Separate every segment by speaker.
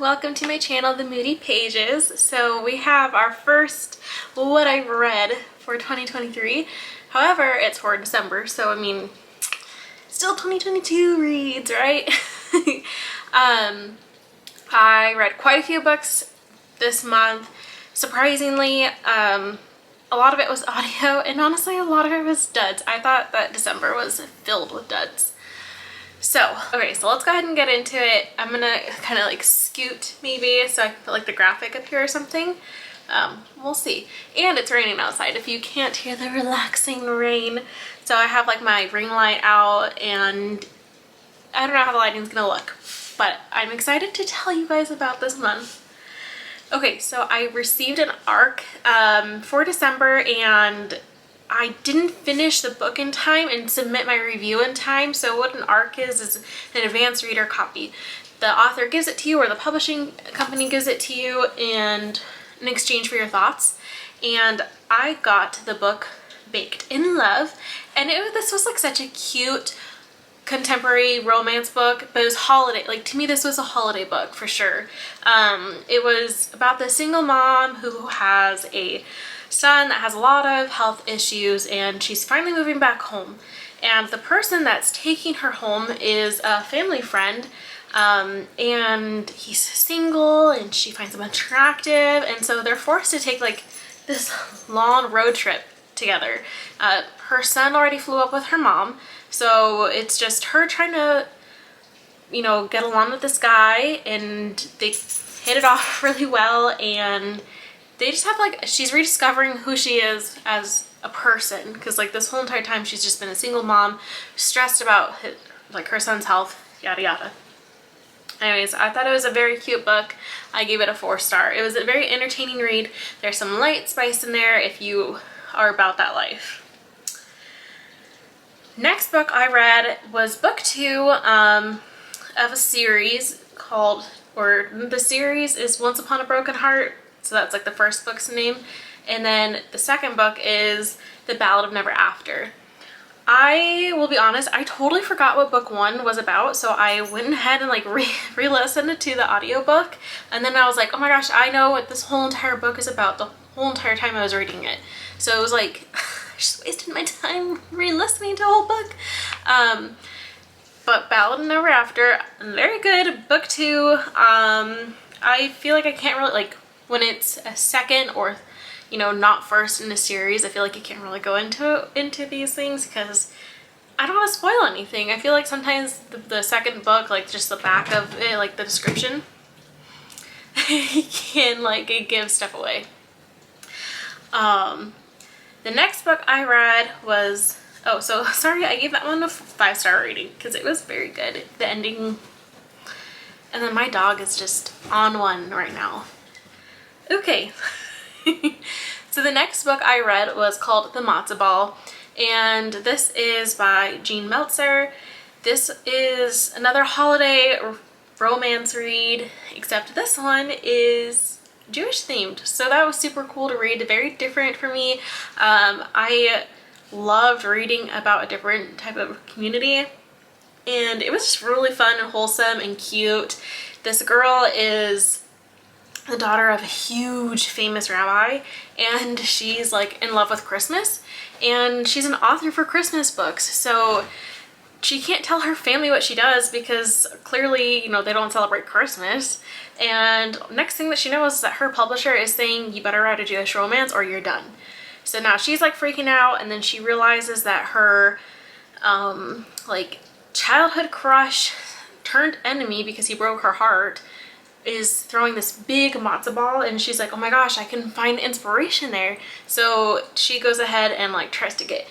Speaker 1: welcome to my channel, The Moody Pages. So we have our first what I've read for 2023. However, it's for December, so I mean, still 2022 reads, right? I read quite a few books this month. Surprisingly, a lot of it was audio, and honestly a lot of it was duds. I thought that December was filled with duds. So, okay, so let's go ahead and get into it. I'm gonna kind of like scoot maybe so I can put like the graphic up here or something. We'll see. And it's raining outside if you can't hear the relaxing rain. So I have like my ring light out and I don't know how the lighting's gonna look, but I'm excited to tell you guys about this month. Okay, so I received an ARC for December, and I didn't finish the book in time and submit my review in time. So what an ARC is an advanced reader copy. The author gives it to you, or the publishing company gives it to you in exchange for your thoughts. And I got the book Baked in Love, and this was like such a cute contemporary romance book, but it was holiday. Like, to me, this was a holiday book for sure. It was about the single mom who has a son that has a lot of health issues, and she's finally moving back home, and the person that's taking her home is a family friend, and he's single and she finds him attractive, and so they're forced to take like this long road trip together. Her son already flew up with her mom, so it's just her trying to, you know, get along with this guy, and they hit it off really well, and they just have like, she's rediscovering who she is as a person, because like this whole entire time she's just been a single mom, stressed about like her son's health, yada yada. Anyways, I thought it was a very cute book. I gave it a 4-star. It was a very entertaining read. There's some light spice in there if you are about that life. Next book I read was book 2 of a series called, or the series is Once Upon a Broken Heart. So that's like the first book's name. And then the second book is The Ballad of Never After. I will be honest, I totally forgot what book 1 was about, so I went ahead and like re-listened to the audiobook, and then I was like, oh my gosh, I know what this whole entire book is about the whole entire time I was reading it. So it was like, I just wasted my time re-listening to the whole book. But Ballad of Never After, very good. Book 2, I feel like I can't really, like, when it's a second or, you know, not first in a series, I feel like you can't really go into these things because I don't want to spoil anything. I feel like sometimes the second book, like just the back of it, like the description, can like give stuff away. The next book I read was, oh, so sorry, I gave that one a 5-star rating because it was very good. The ending, and then my dog is just on one right now. Okay. So the next book I read was called The Matzo Ball, and this is by Jean Meltzer. This is another holiday romance read, except this one is Jewish themed, so that was super cool to read. Very different for me. I loved reading about a different type of community, and it was just really fun and wholesome and cute. This girl is the daughter of a huge famous rabbi, and she's like in love with Christmas, and she's an author for Christmas books, so she can't tell her family what she does because clearly, you know, they don't celebrate Christmas. And next thing that she knows is that her publisher is saying, you better write a Jewish romance or you're done. So now she's like freaking out, and then she realizes that her like childhood crush turned enemy because he broke her heart is throwing this big matzo ball, and she's like, oh my gosh, I can find inspiration there. So she goes ahead and like tries to get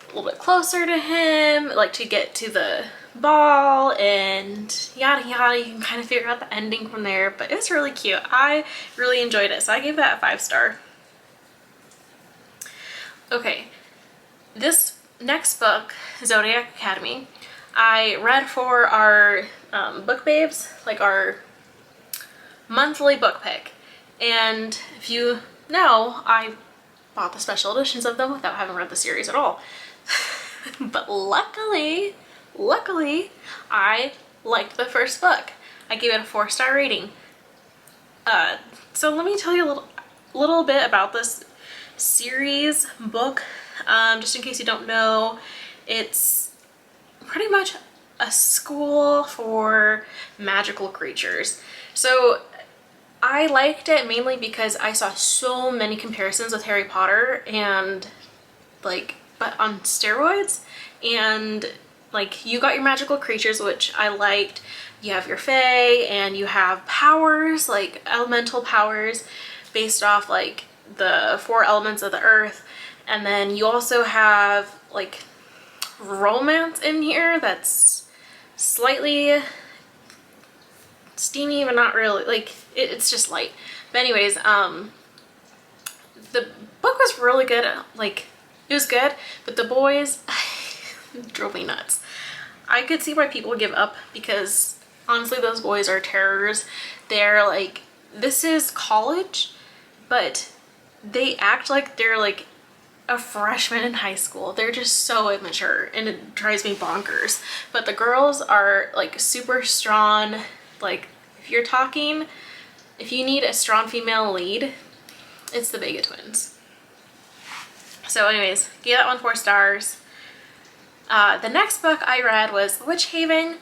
Speaker 1: a little bit closer to him, like to get to the ball and yada yada. You can kind of figure out the ending from there, but it was really cute. I really enjoyed it, so I gave that a 5-star. Okay, this next book, Zodiac Academy, I read for our book babes, like our monthly book pick, and if you know, I bought the special editions of them without having read the series at all. But luckily I liked the first book. I gave it a 4-star rating. So let me tell you a little bit about this series book, just in case you don't know. It's pretty much a school for magical creatures. So I liked it mainly because I saw so many comparisons with Harry Potter, and like, but on steroids. And like, you got your magical creatures, which I liked. You have your fae, and you have powers, like elemental powers based off like the 4 elements of the earth. And then you also have like romance in here that's slightly steamy, but not really. Like, it's just light. But anyways, the book was really good. Like, it was good, but the boys drove me nuts. I could see why people give up, because honestly, those boys are terrors. They're like, this is college, but they act like they're like a freshman in high school. They're just so immature, and it drives me bonkers. But the girls are like super strong. Like, if you need a strong female lead, it's the Vega twins. So anyways, gave that one 4 stars. The next book I read was Witch Haven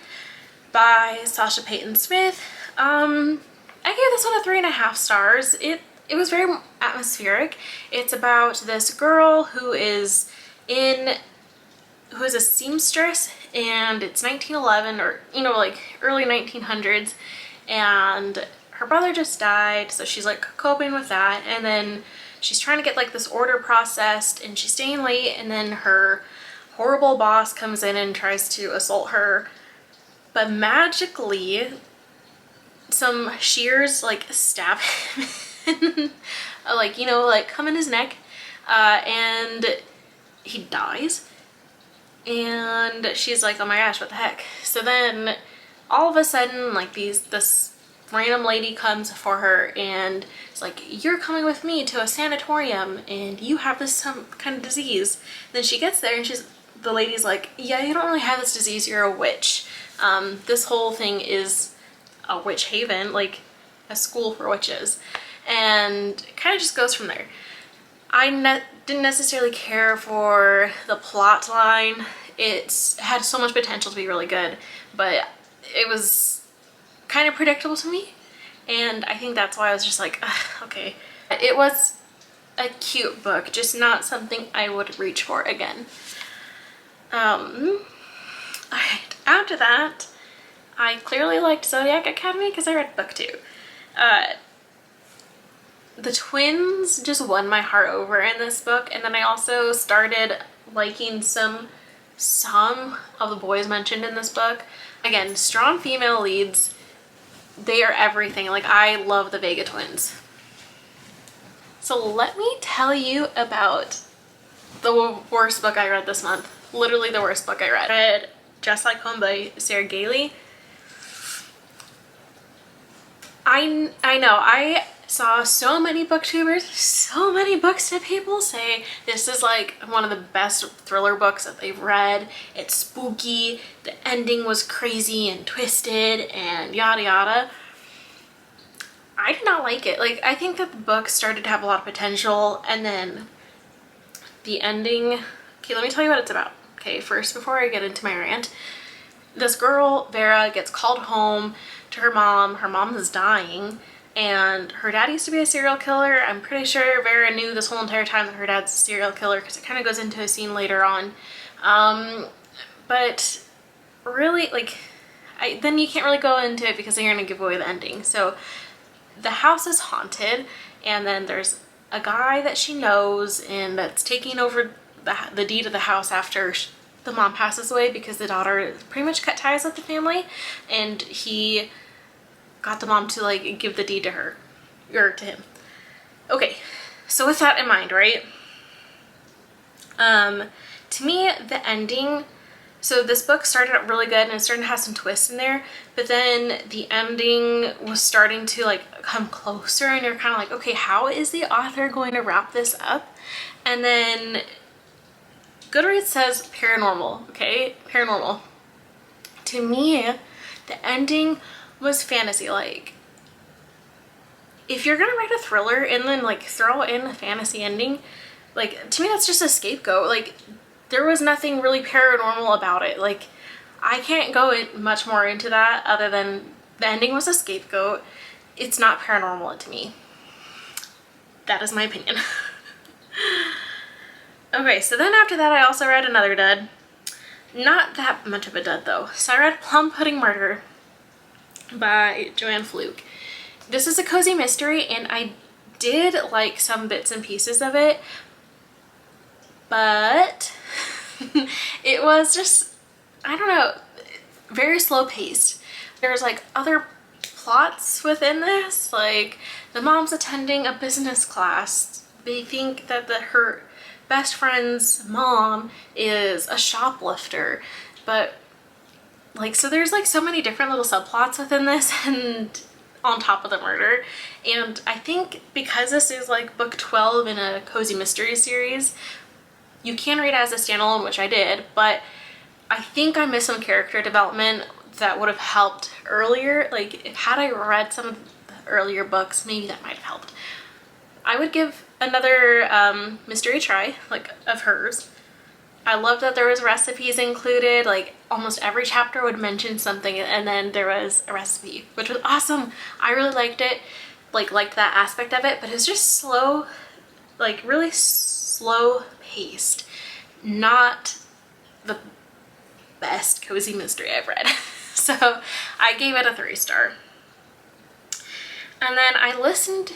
Speaker 1: by Sasha Payton Smith. I gave this one a 3.5 stars. It was very atmospheric. It's about this girl who is a seamstress, and it's 1911, or like early 1900s, and her brother just died, so she's like coping with that. And then she's trying to get like this order processed, and she's staying late, and then her horrible boss comes in and tries to assault her, but magically some shears like stab him like, like come in his neck, and he dies. And she's like, oh my gosh, what the heck. So then all of a sudden, like, this random lady comes for her, and it's like, you're coming with me to a sanatorium, and you have this some kind of disease. Then she gets there, and the lady's like, yeah, you don't really have this disease, you're a witch. This whole thing is a witch haven, like a school for witches. And it kind of just goes from there. I didn't necessarily care for the plot line. It had so much potential to be really good, but it was kind of predictable to me, and I think that's why I was just like, okay. It was a cute book, just not something I would reach for again. Alright, after that, I clearly liked Zodiac Academy because I read book 2. The twins just won my heart over in this book, and then I also started liking some of the boys mentioned in this book. Again, strong female leads. They are everything. Like, I love the Vega twins. So let me tell you about the worst book I read this month. Literally the worst book I read. I read Just Like Home by Sarah Gailey. I know, I saw so many booktubers, so many books that people say this is like one of the best thriller books that they've read. It's spooky, the ending was crazy and twisted and yada yada. I did not like it. Like, I think that the book started to have a lot of potential, and then the ending. Okay, let me tell you what it's about. Okay, first, before I get into my rant, this girl, Vera, gets called home to her mom. Her mom is dying, and her dad used to be a serial killer. I'm pretty sure Vera knew this whole entire time that her dad's a serial killer, because it kind of goes into a scene later on. But really, like, then you can't really go into it because then you're going to give away the ending. So the house is haunted, and then there's a guy that she knows, and that's taking over the deed of the house after the mom passes away, because the daughter pretty much cut ties with the family, and he got the mom to like give the deed to her, or to him. Okay, so with that in mind, right? To me, the ending, so this book started out really good and it's starting to have some twists in there, but then the ending was starting to like come closer, and you're kind of like, okay, how is the author going to wrap this up? And then Goodreads says paranormal, okay? Paranormal. To me, the ending was fantasy-like. if you're gonna write a thriller and then like throw in a fantasy ending, like to me that's just a scapegoat. Like there was nothing really paranormal about it. Like I can't go much more into that other than the ending was a scapegoat. It's not paranormal to me. That is my opinion. Okay, so then after that I also read another dud. Not that much of a dud though. So I read Plum Pudding Murder by JOANNE FLUKE. This is a cozy mystery and I did like some bits and pieces of it, but it was just, I don't know, very slow paced. There's like other plots within this, like the mom's attending a business class. They think that her best friend's mom is a shoplifter, but like, so there's like so many different little subplots within this and on top of the murder. And I think because this is like book 12 in a cozy mystery series, you can read it as a standalone, which I did, but I think I missed some character development that would have helped earlier. Like had I read some of the earlier books, maybe that might have helped. I would give another mystery try, like of hers. I love that there was recipes included. Like almost every chapter would mention something and then there was a recipe, which was awesome. I really liked it, like liked that aspect of it, but it's just slow, like really slow paced. Not the best cozy mystery I've read. So I gave it a 3-star. And then I listened,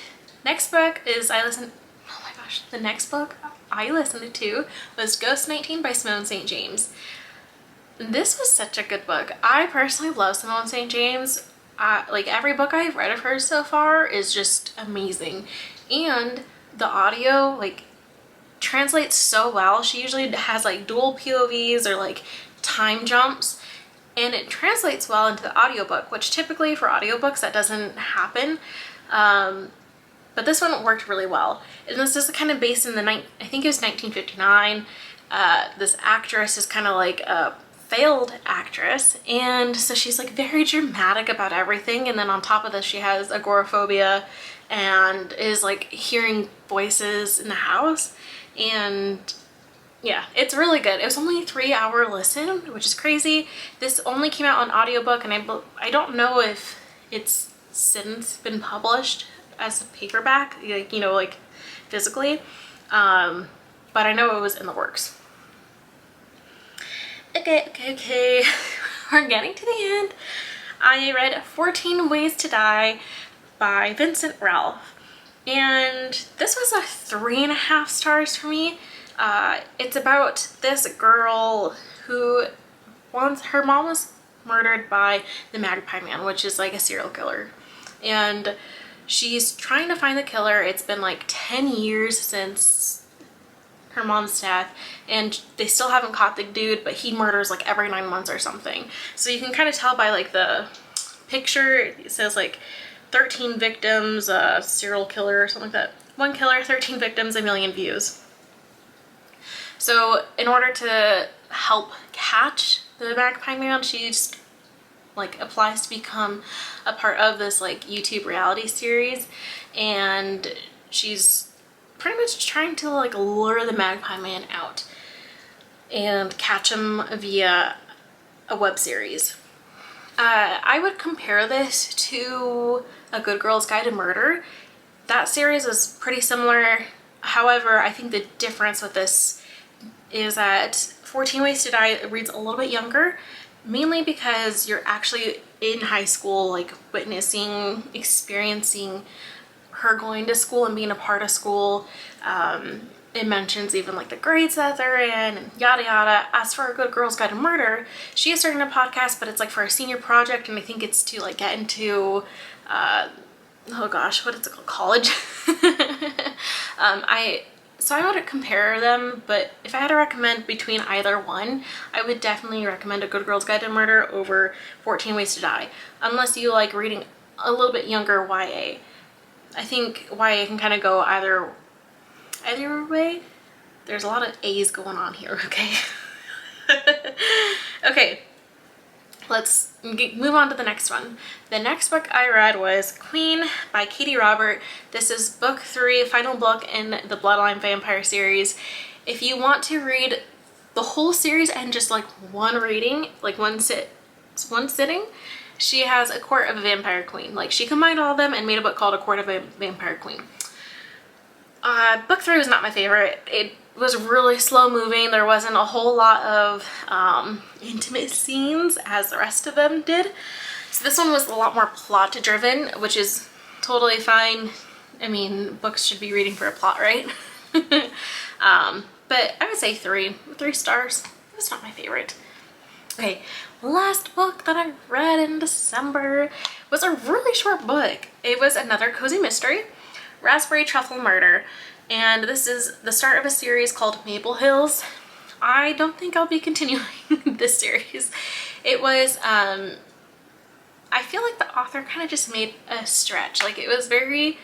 Speaker 1: oh my gosh, the next book I listened to was Ghost 19 by Simone St. James. This was such a good book. I personally love Simone St. James. Like every book I've read of hers so far is just amazing. And the audio like translates so well. She usually has like dual POVs or like time jumps, and it translates well into the audiobook, which typically for audiobooks that doesn't happen. But this one worked really well. And this is kind of based in I think it was 1959. This actress is kind of like a failed actress, and so she's like very dramatic about everything, and then on top of this she has agoraphobia and is like hearing voices in the house. And yeah, it's really good. It was only a 3-hour listen, which is crazy. This only came out on audiobook, and I don't know if it's since been published as a paperback, like, you know, like physically, but I know it was in the works. Okay. We're getting to the end. I read 14 Ways to Die by Vincent Ralph, and this was a 3.5 stars for me. It's about this girl who her mom was murdered by the Magpie Man, which is like a serial killer, and she's trying to find the killer. It's been like 10 years since her mom's death, and they still haven't caught the dude, but he murders like every 9 months or something. So you can kind of tell by like the picture, it says like 13 victims, serial killer or something like that. 1 killer, 13 victims, 1 million views. So in order to help catch the Magpie Man, she's like applies to become a part of this like YouTube reality series, and she's pretty much trying to like lure the Magpie Man out and catch him via a web series. I would compare this to A Good Girl's Guide to Murder. That series is pretty similar. However, I think the difference with this is that 14 Ways to Die reads a little bit younger, mainly because you're actually in high school, like witnessing, experiencing her going to school and being a part of school. It mentions even like the grades that they're in and yada yada. As for A Good Girl's Guide to Murder, she is starting a podcast, but it's like for a senior project, and I think it's to like get into oh gosh, what is it called? College. So I would compare them, but if I had to recommend between either one, I would definitely recommend A Good Girl's Guide to Murder over 14 Ways to Die, unless you like reading a little bit younger YA. I think YA can kind of go either way. There's a lot of A's going on here, okay? Okay, let's move on to the next one. The next book I read was Queen by Katie Robert. This is book 3, final book in the Bloodline Vampire series. If you want to read the whole series and just like one reading, like one sitting, she has A Court of a Vampire Queen. Like, she combined all of them and made a book called A Court of a Vampire Queen. Book 3 was not my favorite. It was really slow moving. There wasn't a whole lot of intimate scenes as the rest of them did. So this one was a lot more plot driven, which is totally fine. I mean, books should be reading for a plot, right? But I would say 3 stars. It was not my favorite. Okay, last book that I read in December was a really short book. It was another cozy mystery, Raspberry Truffle Murder, and this is the start of a series called Maple Hills. I don't think I'll be continuing this series. It was, I feel like the author kind of just made a stretch. Like, it was very,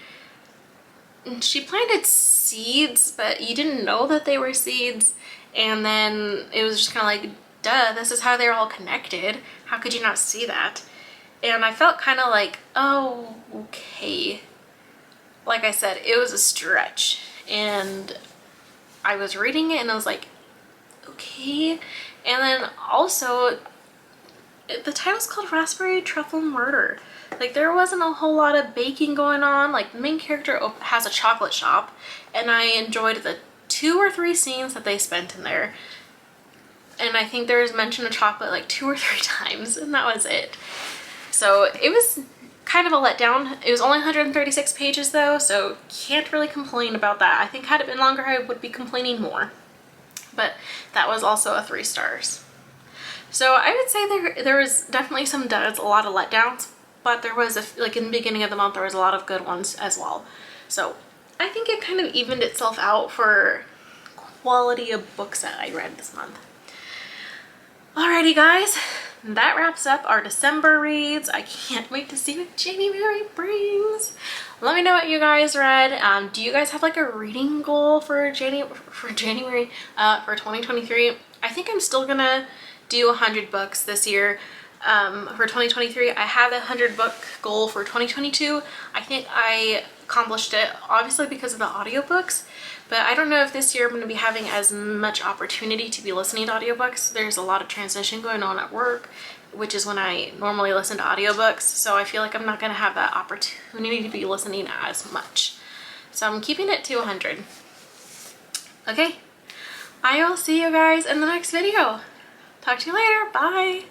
Speaker 1: she planted seeds, but you didn't know that they were seeds, and then it was just kind of like, duh, this is how they're all connected. How could you not see that? And I felt kind of like, oh, okay. Like I said, it was a stretch, and I was reading it and I was like, okay. And then also, the title's called Raspberry Truffle Murder. Like, there wasn't a whole lot of baking going on. Like, the main character has a chocolate shop, and I enjoyed the 2 or 3 scenes that they spent in there. And I think there was mention of chocolate like 2 or 3 times, and that was it. So it was kind of a letdown. It was only 136 pages though, so can't really complain about that. I think had it been longer, I would be complaining more. But that was also a 3 stars. So I would say there was definitely some duds, a lot of letdowns, but there was, like in the beginning of the month, there was a lot of good ones as well. So I think it kind of evened itself out for quality of books that I read this month. Alrighty guys, that wraps up our December reads. I can't wait to see what January brings. Let me know what you guys read. Do you guys have like a reading goal for January for 2023? I think I'm still gonna do 100 books this year. For 2023, I have a 100 book goal for 2022. I think I accomplished it, obviously because of the audiobooks, but I don't know if this year I'm going to be having as much opportunity to be listening to audiobooks. There's a lot of transition going on at work, which is when I normally listen to audiobooks, so I feel like I'm not going to have that opportunity to be listening as much. So I'm keeping it to 100. Okay, I will see you guys in the next video. Talk to you later. Bye.